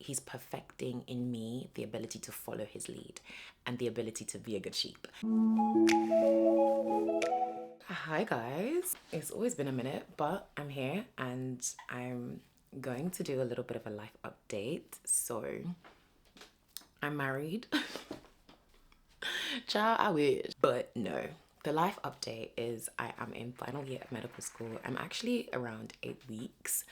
he's perfecting in me the ability to follow his lead and the ability to be a good sheep. Hi guys, it's always been a minute, but I'm here and I'm going to do a little bit of a life update. So I'm married. Child, I wish. But no, the life update is I am in final year of medical school. I'm actually around 8 weeks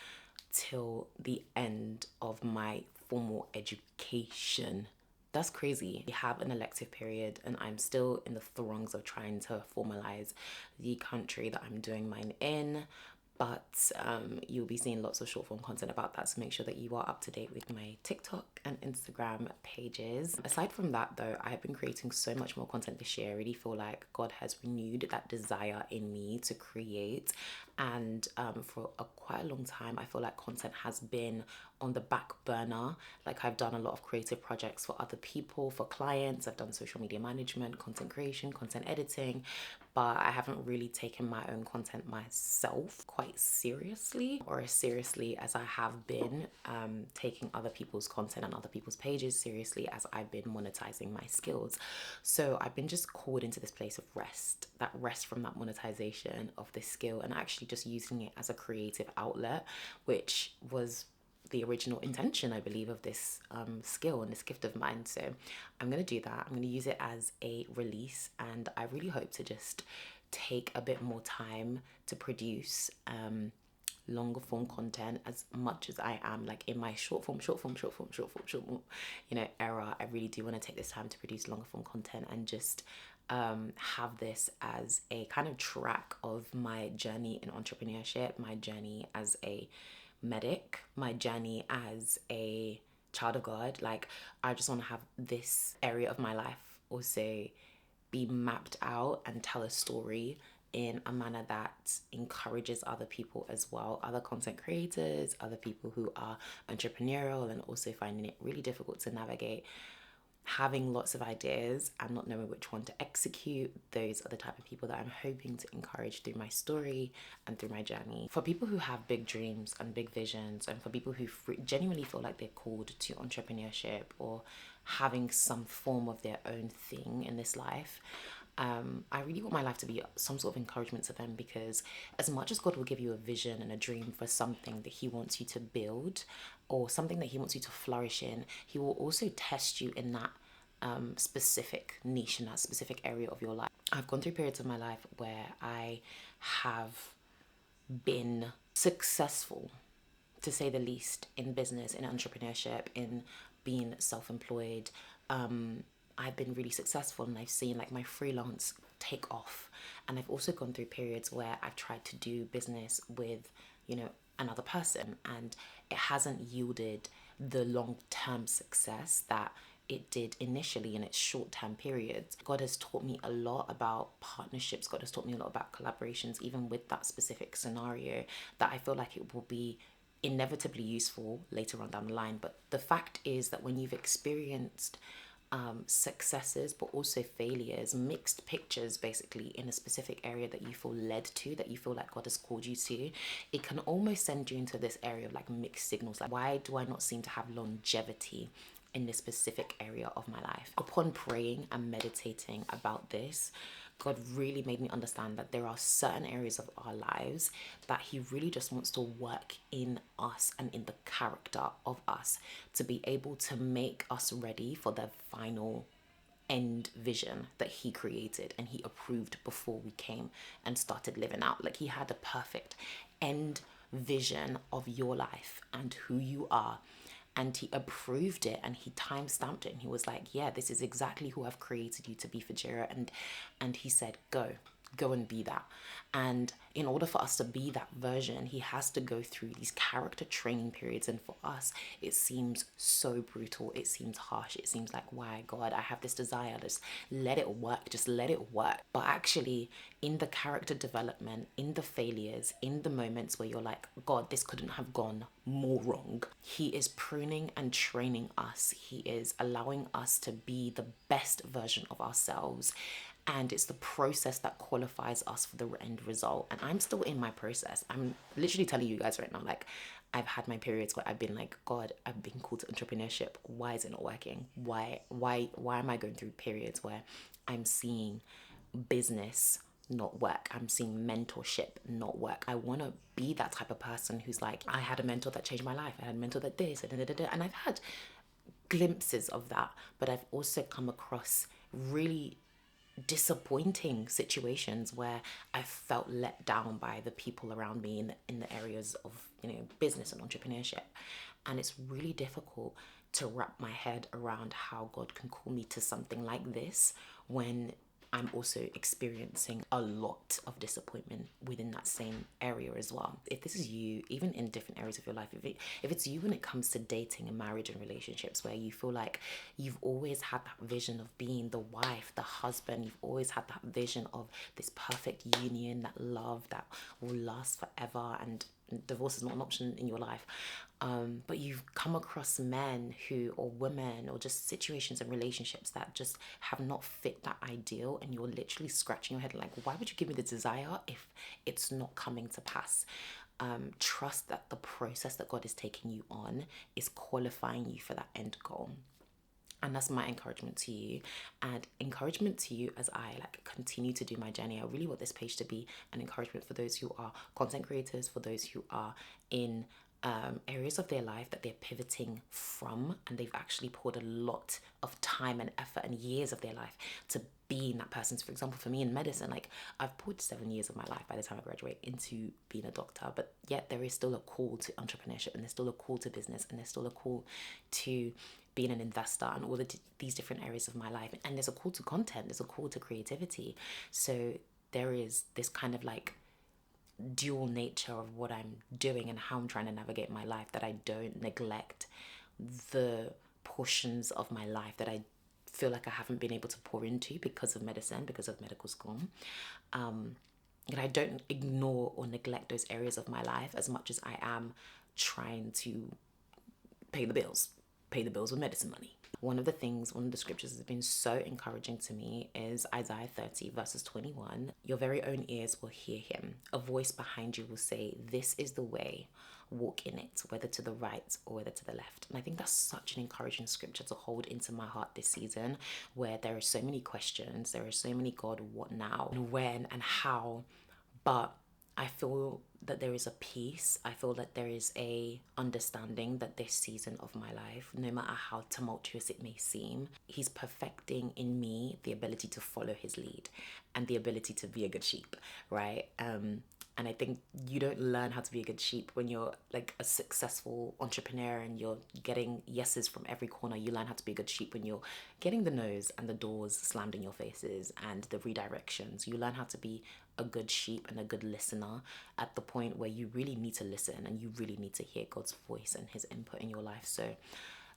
till the end of my formal education. That's crazy. We have an elective period and I'm still in the throngs of trying to formalize the country that I'm doing mine in. But you'll be seeing lots of short form content about that, so make sure that you are up to date with my TikTok and Instagram pages. Aside from that though, I have been creating so much more content this year. I really feel like God has renewed that desire in me to create, and for quite a long time I feel like content has been on the back burner. Like, I've done a lot of creative projects for other people, for clients. I've done social media management, content creation, content editing, but I haven't really taken my own content myself quite seriously, or as seriously as I have been taking other people's content and other people's pages seriously as I've been monetizing my skills. So I've been just called into this place of rest, that rest from that monetization of this skill, and actually just using it as a creative outlet, which was the original intention, I believe, of this skill and this gift of mine. So I'm going to do that. I'm going to use it as a release, and I really hope to just take a bit more time to produce longer form content as much as I am like in my short form era. I really do want to take this time to produce longer form content and just have this as a kind of track of my journey in entrepreneurship, my journey as a medic, my journey as a child of God. Like, I just want to have this area of my life also be mapped out and tell a story in a manner that encourages other people as well, other content creators, other people who are entrepreneurial and also finding it really difficult to navigate having lots of ideas and not knowing which one to execute. Those are the type of people that I'm hoping to encourage through my story and through my journey. For people who have big dreams and big visions, and for people who genuinely feel like they're called to entrepreneurship or having some form of their own thing in this life, I really want my life to be some sort of encouragement to them, because as much as God will give you a vision and a dream for something that he wants you to build or something that he wants you to flourish in, he will also test you in that specific niche, in that specific area of your life. I've gone through periods of my life where I have been successful, to say the least, in business, in entrepreneurship, in being self-employed. I've been really successful and I've seen like my freelance take off. And I've also gone through periods where I've tried to do business with, another person, and it hasn't yielded the long-term success that it did initially in its short-term periods. God has taught me a lot about partnerships. God has taught me a lot about collaborations, even with that specific scenario, that I feel like it will be inevitably useful later on down the line. But the fact is that when you've experienced successes but also failures, mixed pictures basically, in a specific area that you feel led to, that you feel like God has called you to, it can almost send you into this area of like mixed signals. Like, why do I not seem to have longevity in this specific area of my life? Upon praying and meditating about this, God really made me understand that there are certain areas of our lives that he really just wants to work in us and in the character of us to be able to make us ready for the final end vision that he created and he approved before we came and started living out. Like, he had a perfect end vision of your life and who you are, and he approved it and he time-stamped it, and he was like, yeah, this is exactly who I've created you to be, Fejiro. And he said, go and be that. And in order for us to be that version, he has to go through these character training periods. And for us, it seems so brutal. It seems harsh. It seems like, why, God, I have this desire, just let it work, just let it work. But actually, in the character development, in the failures, in the moments where you're like, God, this couldn't have gone more wrong, he is pruning and training us. He is allowing us to be the best version of ourselves. And it's the process that qualifies us for the end result. And I'm still in my process. I'm literally telling you guys right now, like, I've had my periods where I've been like, God, I've been called to entrepreneurship. Why is it not working? Why am I going through periods where I'm seeing business not work? I'm seeing mentorship not work. I want to be that type of person who's like, I had a mentor that changed my life. I had a mentor that this, and I've had glimpses of that, but I've also come across really disappointing situations where I felt let down by the people around me in the areas of, you know, business and entrepreneurship. And it's really difficult to wrap my head around how God can call me to something like this when I'm also experiencing a lot of disappointment within that same area as well. If this is you, even in different areas of your life, if it's you when it comes to dating and marriage and relationships, where you feel like you've always had that vision of being the wife, the husband, you've always had that vision of this perfect union, that love that will last forever, and divorce is not an option in your life, but you've come across men who, or women, or just situations and relationships that just have not fit that ideal, and you're literally scratching your head like, why would you give me the desire if it's not coming to pass? Trust that the process that God is taking you on is qualifying you for that end goal. And that's my encouragement to you, and encouragement to you as I like continue to do my journey. I really want this page to be an encouragement for those who are content creators, for those who are in areas of their life that they're pivoting from, and they've actually poured a lot of time and effort and years of their life to being that person. So for example, for me in medicine, like I've poured 7 years of my life by the time I graduate into being a doctor, but yet there is still a call to entrepreneurship, and there's still a call to business, and there's still a call to being an investor, and all these different areas of my life. And there's a call to content, there's a call to creativity. So there is this kind of like dual nature of what I'm doing and how I'm trying to navigate my life, that I don't neglect the portions of my life that I feel like I haven't been able to pour into because of medicine, because of medical school. And I don't ignore or neglect those areas of my life as much as I am trying to pay the bills with medicine money. One of the scriptures that's been so encouraging to me is Isaiah 30 verses 21. Your very own ears will hear him. A voice behind you will say, this is the way, walk in it, whether to the right or whether to the left. And I think that's such an encouraging scripture to hold into my heart this season, where there are so many questions, there are so many, God, what now and when and how, but I feel that there is a peace. I feel that there is a understanding that this season of my life, no matter how tumultuous it may seem, he's perfecting in me the ability to follow his lead and the ability to be a good sheep, right? And I think you don't learn how to be a good sheep when you're like a successful entrepreneur and you're getting yeses from every corner. You learn how to be a good sheep when you're getting the no's and the doors slammed in your faces and the redirections. You learn how to be a good sheep and a good listener at the point where you really need to listen and you really need to hear God's voice and his input in your life. So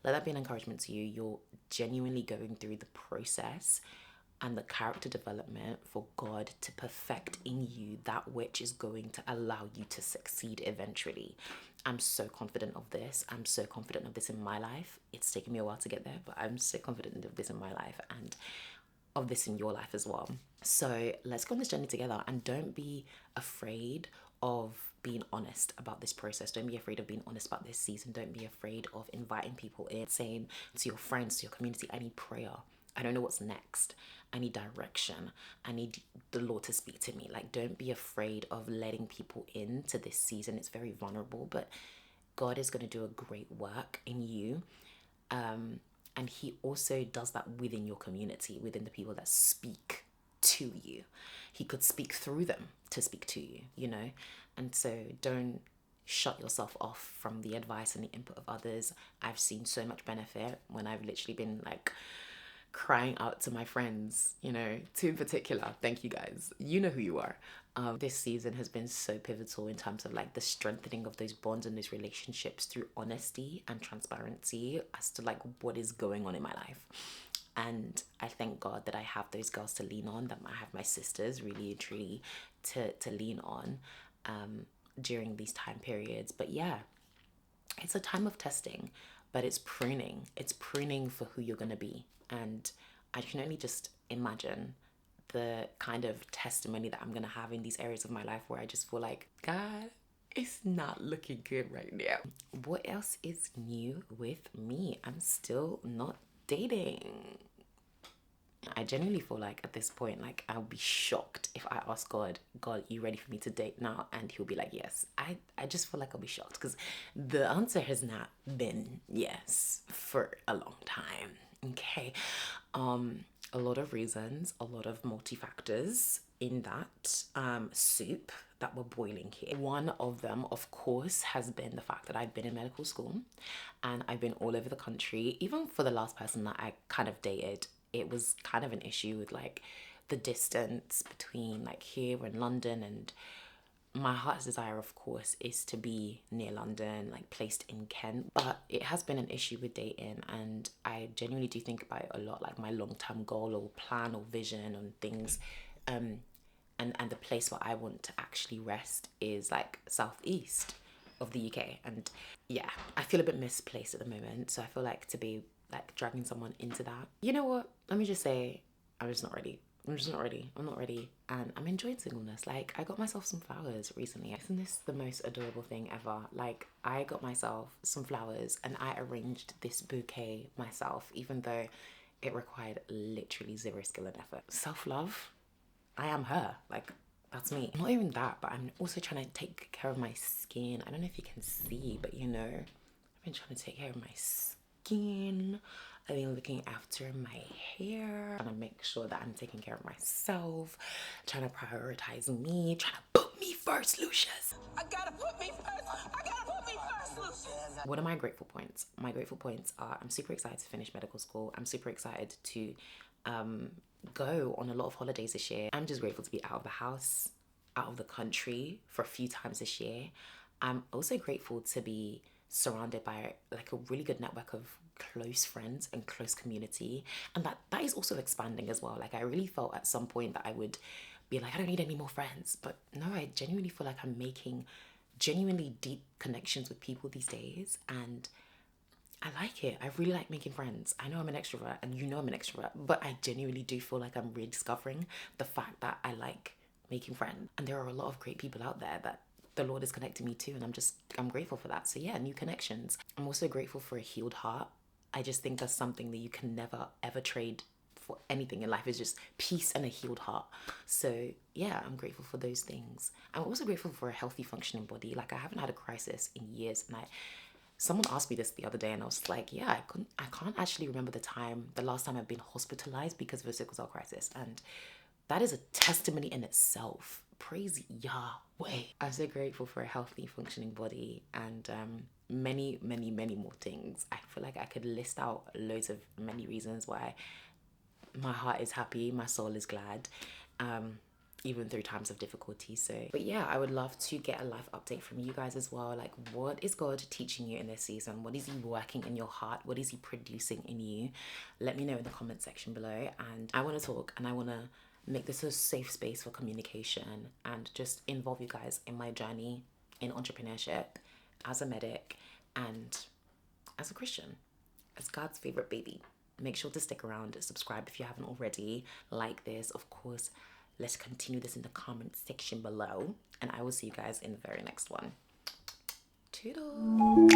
let that be an encouragement to you. You're genuinely going through the process and the character development for God to perfect in you that which is going to allow you to succeed eventually. I'm so confident of this. I'm so confident of this in my life. It's taken me a while to get there, but I'm so confident of this in my life and of this in your life as well. So let's go on this journey together, and don't be afraid of being honest about this process. Don't be afraid of being honest about this season. Don't be afraid of inviting people in, saying to your friends, to your community, I need prayer. I don't know what's next. I need direction. I need the Lord to speak to me. Like, don't be afraid of letting people into this season. It's very vulnerable, but God is going to do a great work in you. And he also does that within your community, within the people that speak to you. He could speak through them to speak to you, you know? And so don't shut yourself off from the advice and the input of others. I've seen so much benefit when I've literally been like crying out to my friends, you know, two in particular. Thank you guys. You know who you are. This season has been so pivotal in terms of like the strengthening of those bonds and those relationships through honesty and transparency as to like what is going on in my life. And I thank God that I have those girls to lean on, that I have my sisters really and truly to lean on during these time periods. But yeah, it's a time of testing, but it's pruning. It's pruning for who you're going to be. And I can only just imagine the kind of testimony that I'm going to have in these areas of my life where I just feel like, God, It's not looking good right now. What else is new with me? I'm still not dating. I genuinely feel like at this point, like I'll be shocked if I ask God, you ready for me to date now? And he'll be like, yes. I just feel like I'll be shocked because the answer has not been yes for a long time. Okay. A lot of reasons, a lot of multi-factors in that soup that we're boiling here. One of them, of course, has been the fact that I've been in medical school and I've been all over the country. Even for the last person that I kind of dated, it was kind of an issue with like the distance between like here and London, and my heart's desire, of course, is to be near London, like placed in Kent. But it has been an issue with dating, and I genuinely do think about it a lot, like my long-term goal or plan or vision on things. And the place where I want to actually rest is like southeast of the UK. And yeah, I feel a bit misplaced at the moment. So I feel like to be like dragging someone into that. You know what? Let me just say, I'm just not ready. I'm just not ready. I'm not ready. And I'm enjoying singleness. Like, I got myself some flowers recently. Isn't this the most adorable thing ever? Like, I got myself some flowers and I arranged this bouquet myself, even though it required literally zero skill and effort. Self-love. I am her. Like, that's me. Not even that, but I'm also trying to take care of my skin. I don't know if you can see, but you know, I've been trying to take care of my skin. I've been looking after my hair, trying to make sure that I'm taking care of myself, trying to prioritize me, trying to put me first, Lucius. I gotta put me first. I gotta put me first, Lucius. What are my grateful points? My grateful points are I'm super excited to finish medical school. I'm super excited to go on a lot of holidays this year. I'm just grateful to be out of the house, out of the country for a few times this year. I'm also grateful to be surrounded by like a really good network of close friends and close community, and that is also expanding as well. Like I really felt at some point that I would be like, I don't need any more friends, but no, I genuinely feel like I'm making genuinely deep connections with people these days, and I like it. I really like making friends. I know I'm an extrovert and you know I'm an extrovert, but I genuinely do feel like I'm rediscovering the fact that I like making friends. And there are a lot of great people out there that the Lord is connecting me to, and I'm grateful for that. So yeah, new connections. I'm also grateful for a healed heart. I just think that's something that you can never ever trade for anything in life, is just peace and a healed heart. So yeah, I'm grateful for those things. I'm also grateful for a healthy functioning body. Like I haven't had a crisis in years, and someone asked me this the other day and I was like, yeah, I can't actually remember the last time I've been hospitalized because of a sickle cell crisis. And that is a testimony in itself. Praise Yahweh. I'm so grateful for a healthy, functioning body and many, many, many more things. I feel like I could list out loads of many reasons why my heart is happy, my soul is glad, even through times of difficulty. So, but yeah, I would love to get a life update from you guys as well. Like, what is God teaching you in this season? What is he working in your heart? What is he producing in you? Let me know in the comment section below. And I want to talk, and I want to make this a safe space for communication and just involve you guys in my journey in entrepreneurship as a medic and as a Christian, as God's favorite baby. Make sure to stick around, subscribe if you haven't already, like this. Of course, let's continue this in the comment section below, and I will see you guys in the very next one. Toodles.